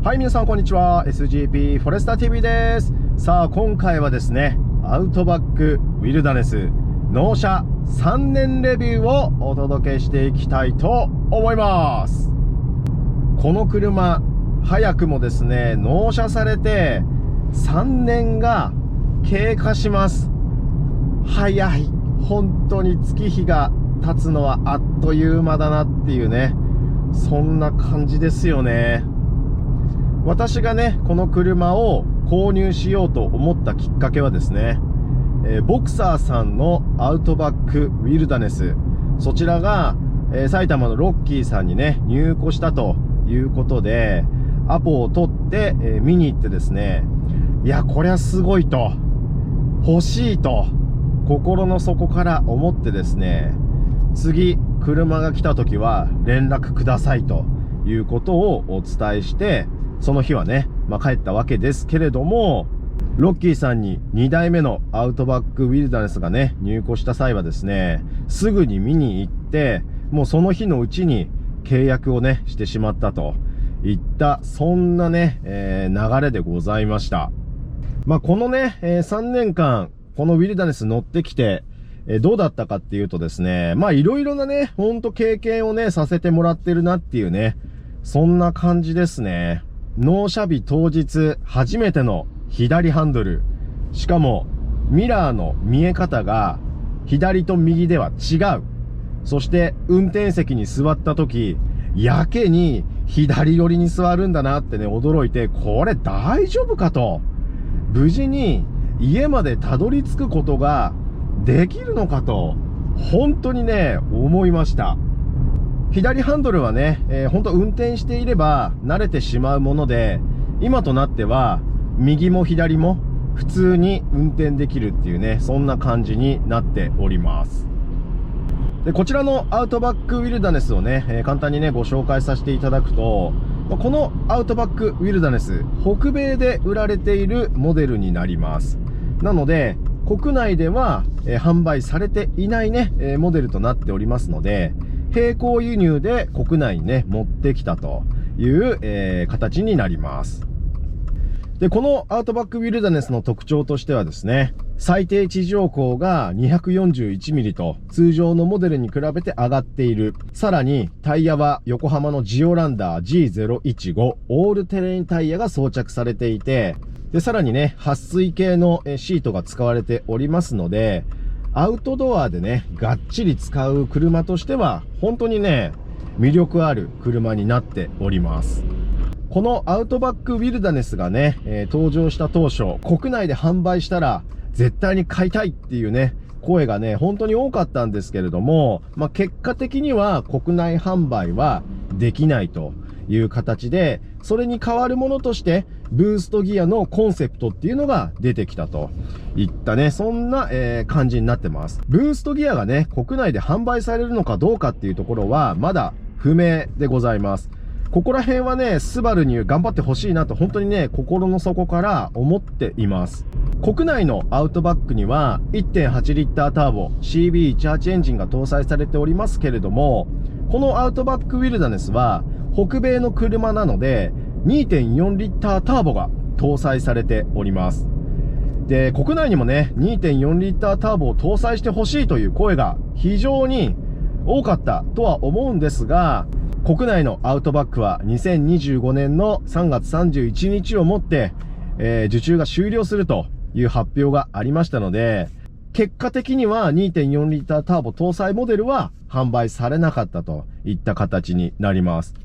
はい、皆さんこんにちは。SGP フォレスター TV です。さあ、今回はですね、アウトバックウィルダネス納車3年レビューをお届けしていきたいと思います。この車、早くもですね、納車されて3年が経過します。早い。本当に月日が経つのはあっという間だなっていうね、そんな感じですよね。私がね、この車を購入しようと思ったきっかけはですね、ボクサーさんのアウトバックウィルダネス、そちらが、埼玉のロッキーさんにね、入庫したということで、アポを取って、見に行ってですね、いや、こりゃすごいと、欲しいと、心の底から思ってですね、次、車が来た時は連絡くださいということをお伝えして、その日はね、帰ったわけですけれども、ロッキーさんに2台目のアウトバックウィルダネスがね、入庫した際はですね、すぐに見に行って、もうその日のうちに契約をね、してしまったといった、そんなね、流れでございました。このね、3年間、このウィルダネス乗ってきて、どうだったかっていうとですね、いろいろなね、ほんと経験をね、させてもらってるなっていうね、そんな感じですね。納車日当日初めての左ハンドル。しかもミラーの見え方が左と右では違う。そして運転席に座った時、やけに左寄りに座るんだなってね、驚いて、これ大丈夫かと。無事に家までたどり着くことができるのかと、本当にね、思いました。左ハンドルはね、本当運転していれば慣れてしまうもので、今となっては右も左も普通に運転できるっていうね、そんな感じになっております。で、こちらのアウトバックウィルダネスをね、簡単にね、ご紹介させていただくと、このアウトバックウィルダネス、北米で売られているモデルになります。なので、国内では、販売されていないね、モデルとなっておりますので、並行輸入で国内にね、持ってきたという、形になります。で、このアウトバックウィルダネスの特徴としてはですね、最低地上高が 241mm と通常のモデルに比べて上がっている。さらにタイヤは横浜のジオランダー G015 オールテレインタイヤが装着されていて、で、さらにね、撥水系のシートが使われておりますので、アウトドアでね、がっちり使う車としては、本当にね、魅力ある車になっております。このアウトバックウィルダネスがね、登場した当初、国内で販売したら、絶対に買いたいっていうね、声がね、本当に多かったんですけれども、結果的には国内販売はできないという形で、それに代わるものとして、ブーストギアのコンセプトっていうのが出てきたといったね、そんな、感じになってます。ブーストギアがね、国内で販売されるのかどうかっていうところは、まだ不明でございます。ここら辺はね、スバルに頑張ってほしいなと、本当にね、心の底から思っています。国内のアウトバックには 1.8 リッターターボ CB18 エンジンが搭載されておりますけれども、このアウトバックウィルダネスは北米の車なので 2.4 リッターターボが搭載されております。で、国内にもね、2.4 リッターターボを搭載してほしいという声が非常に多かったとは思うんですが、国内のアウトバックは2025年の3月31日をもって、受注が終了するという発表がありましたので、結果的には 2.4 リッターターボ搭載モデルは販売されなかったといった形になります。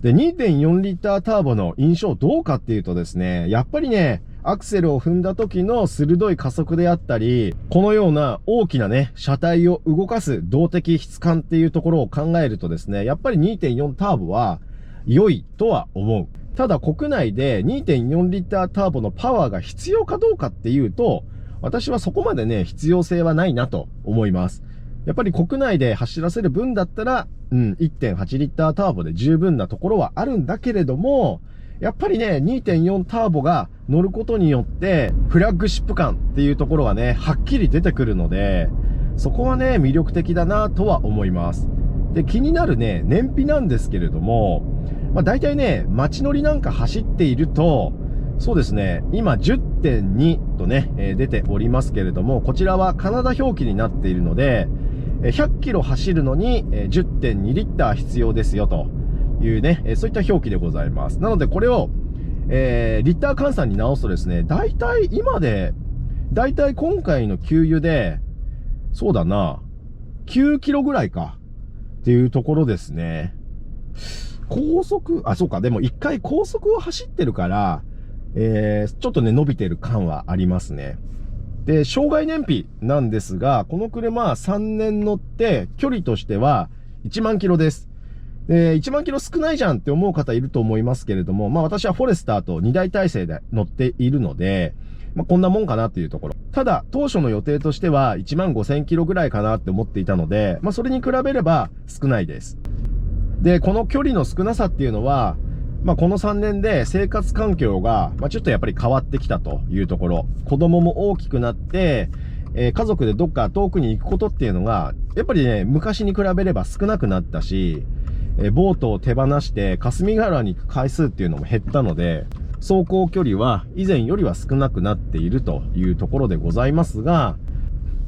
で、2.4 リッターターボの印象どうかっていうとですね、やっぱりね、アクセルを踏んだ時の鋭い加速であったり、このような大きなね、車体を動かす動的質感っていうところを考えるとですね、やっぱり 2.4 ターボは良いとは思う。ただ国内で 2.4 リッターターボのパワーが必要かどうかっていうと、私はそこまでね、必要性はないなと思います。やっぱり国内で走らせる分だったら、1.8 リッターターボで十分なところはあるんだけれども、やっぱりね、2.4 ターボが乗ることによって、フラッグシップ感っていうところがね、はっきり出てくるので、そこはね、魅力的だなとは思います。で、気になるね、燃費なんですけれども、まあ大体ね、街乗りなんか走っていると、そうですね、今 10.2 とね、出ておりますけれども、こちらはカナダ表記になっているので、100キロ走るのに 10.2 リッター必要ですよというね、そういった表記でございます。なのでこれを、リッター換算に直すとですね、大体今回の給油で、そうだな、9キロぐらいかっていうところですね。そうか、でも一回高速を走ってるから、ちょっとね、伸びてる感はありますね。で、障害燃費なんですが、この車は3年乗って、距離としては1万キロです。1万キロ少ないじゃんって思う方いると思いますけれども、まあ私はフォレスターと2台体制で乗っているので、まあこんなもんかなっていうところ。ただ、当初の予定としては1万5000キロぐらいかなって思っていたので、まあそれに比べれば少ないです。で、この距離の少なさっていうのは、まあこの3年で生活環境が、まあちょっとやっぱり変わってきたというところ。子供も大きくなって、家族でどっか遠くに行くことっていうのが、やっぱりね、昔に比べれば少なくなったし、ボートを手放して霞ヶ浦に行く回数っていうのも減ったので、走行距離は以前よりは少なくなっているというところでございますが、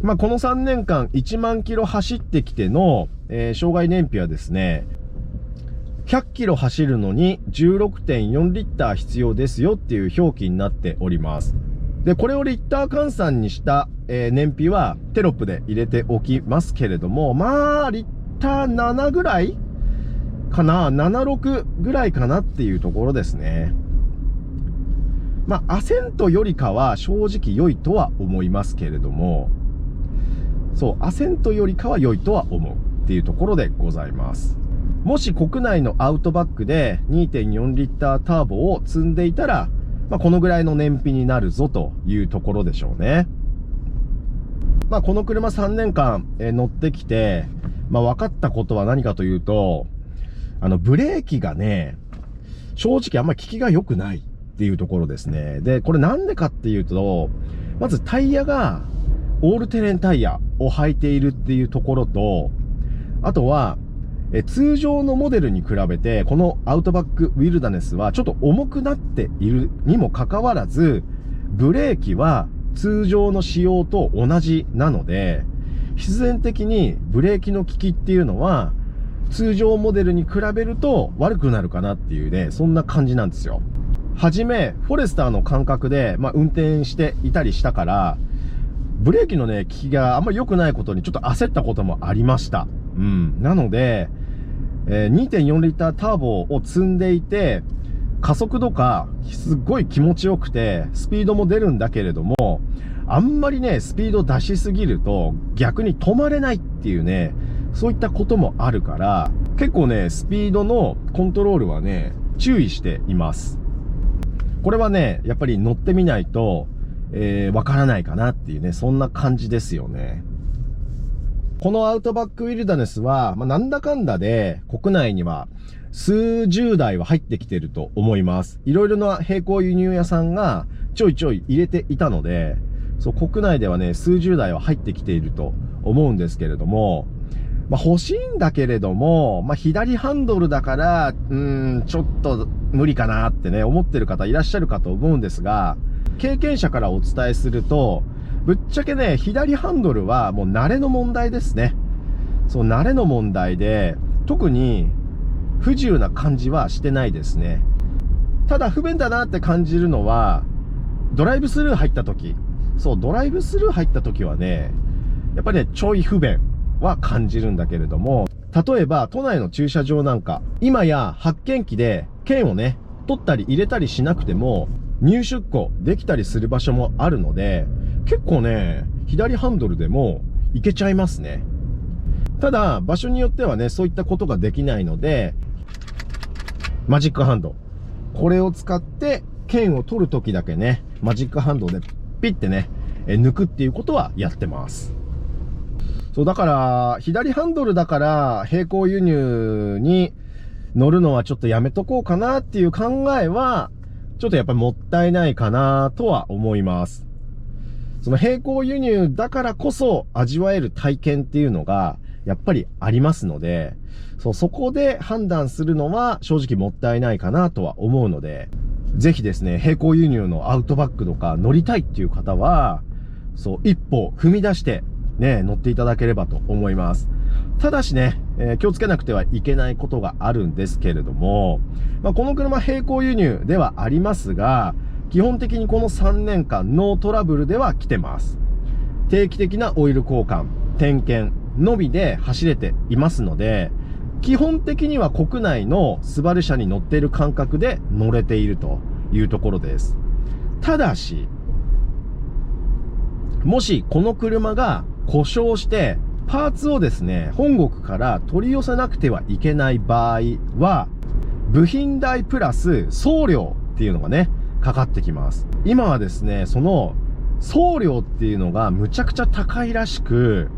まあこの3年間1万キロ走ってきての、障害燃費はですね、100キロ走るのに 16.4 リッター必要ですよっていう表記になっております。で、これをリッター換算にした、燃費はテロップで入れておきますけれども、まあ、リッター7ぐらいかな ?76 ぐらいかなっていうところですね。まあ、アセントよりかは正直良いとは思いますけれども、そう、アセントよりかは良いとは思うっていうところでございます。もし国内のアウトバックで 2.4 リッターターボを積んでいたら、まあ、このぐらいの燃費になるぞというところでしょうね。まあ、この車3年間乗ってきて、まあ、分かったことは何かというと、ブレーキがね、正直あんまり効きが良くないっていうところですね。で、これなんでかっていうと、まずタイヤがオールテレンタイヤを履いているっていうところと、あとは、通常のモデルに比べて、このアウトバックウィルダネスはちょっと重くなっているにもかかわらず、ブレーキは通常の仕様と同じなので、必然的にブレーキの効きっていうのは、通常モデルに比べると悪くなるかなっていうね、そんな感じなんですよ。はじめ、フォレスターの感覚で、まあ、運転していたりしたから、ブレーキのね、効きがあんまり良くないことにちょっと焦ったこともありました。うん。なので、2.4 リッターターボを積んでいて、加速度がすっごい気持ちよくて、スピードも出るんだけれども、あんまりね、スピード出しすぎると逆に止まれないっていうね、そういったこともあるから、結構ね、スピードのコントロールはね、注意しています。これはね、やっぱり乗ってみないと、わからないかなっていうね、そんな感じですよね。このアウトバックウィルダネスは、まあ、なんだかんだで国内には数十台は入ってきてると思います。いろいろな並行輸入屋さんがちょいちょい入れていたので、そう、国内ではね、数十台は入ってきていると思うんですけれども、まあ、欲しいんだけれども、まあ、左ハンドルだから、ちょっと無理かなってね、思ってる方いらっしゃるかと思うんですが、経験者からお伝えすると、ぶっちゃけね、左ハンドルはもう慣れの問題ですね。そう、慣れの問題で、特に不自由な感じはしてないですね。ただ不便だなって感じるのは、ドライブスルー入った時。そう、ドライブスルー入った時はね、やっぱりね、ちょい不便は感じるんだけれども、例えば都内の駐車場なんか、今や発券機で券をね、取ったり入れたりしなくても、入出庫できたりする場所もあるので、結構ね、左ハンドルでもいけちゃいますね。ただ、場所によってはね、そういったことができないので、マジックハンド。これを使って、券を取るときだけね、マジックハンドでピッてね、抜くっていうことはやってます。そう、だから、左ハンドルだから、並行輸入に乗るのはちょっとやめとこうかなっていう考えは、ちょっとやっぱりもったいないかなとは思います。その並行輸入だからこそ味わえる体験っていうのがやっぱりありますので、そこで判断するのは正直もったいないかなとは思うので、ぜひですね、並行輸入のアウトバックとか乗りたいっていう方は、一歩踏み出してね、乗っていただければと思います。ただしね、気をつけなくてはいけないことがあるんですけれども、この車並行輸入ではありますが、基本的にこの3年間ノートラブルでは来てます。定期的なオイル交換、点検のみで走れていますので、基本的には国内のスバル車に乗っている感覚で乗れているというところです。ただし、もしこの車が故障してパーツをですね、本国から取り寄せなくてはいけない場合は、部品代プラス送料っていうのがね、かかってきます。今はですね、その送料っていうのがむちゃくちゃ高いらしく、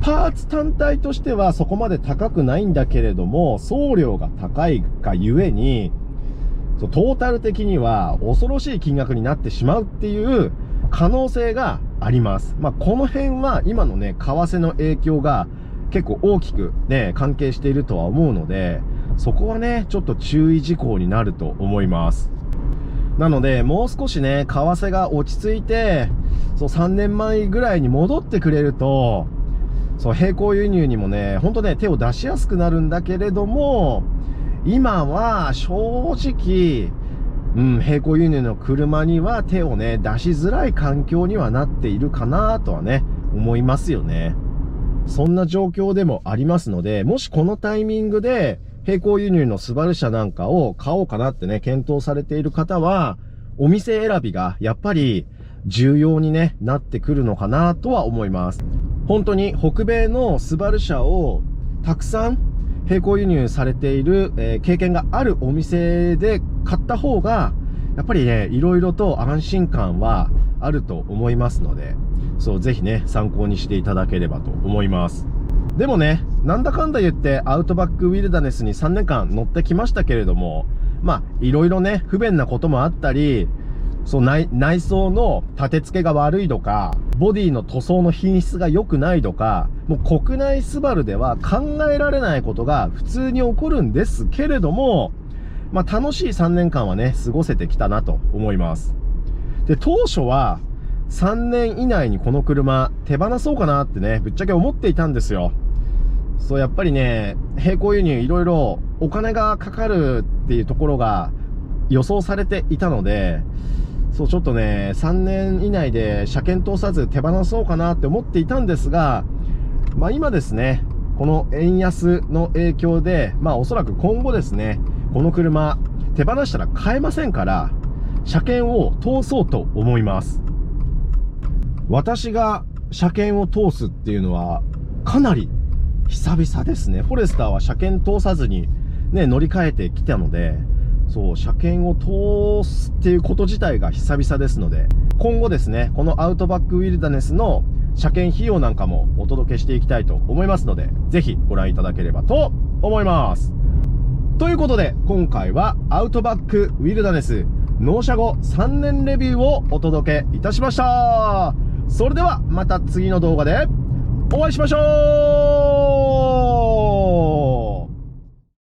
パーツ単体としてはそこまで高くないんだけれども、送料が高いがゆえに、トータル的には恐ろしい金額になってしまうっていう可能性があります。この辺は今のね、為替の影響が結構大きくね、関係しているとは思うので、そこはね、ちょっと注意事項になると思います。なので、もう少しね、為替が落ち着いて、3年前ぐらいに戻ってくれると、並行輸入にもね、ほんとね、手を出しやすくなるんだけれども、今は正直、並行輸入の車には手をね、出しづらい環境にはなっているかなとはね、思いますよね。そんな状況でもありますので、もしこのタイミングで並行輸入のスバル車なんかを買おうかなってね、検討されている方は、お店選びがやっぱり重要にね、なってくるのかなとは思います。本当に北米のスバル車をたくさん並行輸入されている、経験があるお店で買った方が、やっぱりね、いろいろと安心感はあると思いますので、ぜひね、参考にしていただければと思います。でもね、なんだかんだ言ってアウトバックウィルダネスに3年間乗ってきましたけれども、いろいろね、不便なこともあったり、内装の立て付けが悪いとか、ボディの塗装の品質が良くないとか、もう国内スバルでは考えられないことが普通に起こるんですけれども、楽しい3年間はね、過ごせてきたなと思います。で、当初は3年以内にこの車手放そうかなってね、ぶっちゃけ思っていたんですよ。やっぱりね、並行輸入いろいろお金がかかるっていうところが予想されていたので、ちょっとね、3年以内で車検通さず手放そうかなって思っていたんですが、今ですね、この円安の影響で、おそらく今後ですね、この車手放したら買えませんから、車検を通そうと思います。私が車検を通すっていうのはかなり久々ですね。フォレスターは車検通さずにね、乗り換えてきたので、車検を通すっていうこと自体が久々ですので、今後ですね、このアウトバックウィルダネスの車検費用なんかもお届けしていきたいと思いますので、ぜひご覧いただければと思います。ということで、今回はアウトバックウィルダネス納車後3年レビューをお届けいたしました。それではまた次の動画でお会いしましょう。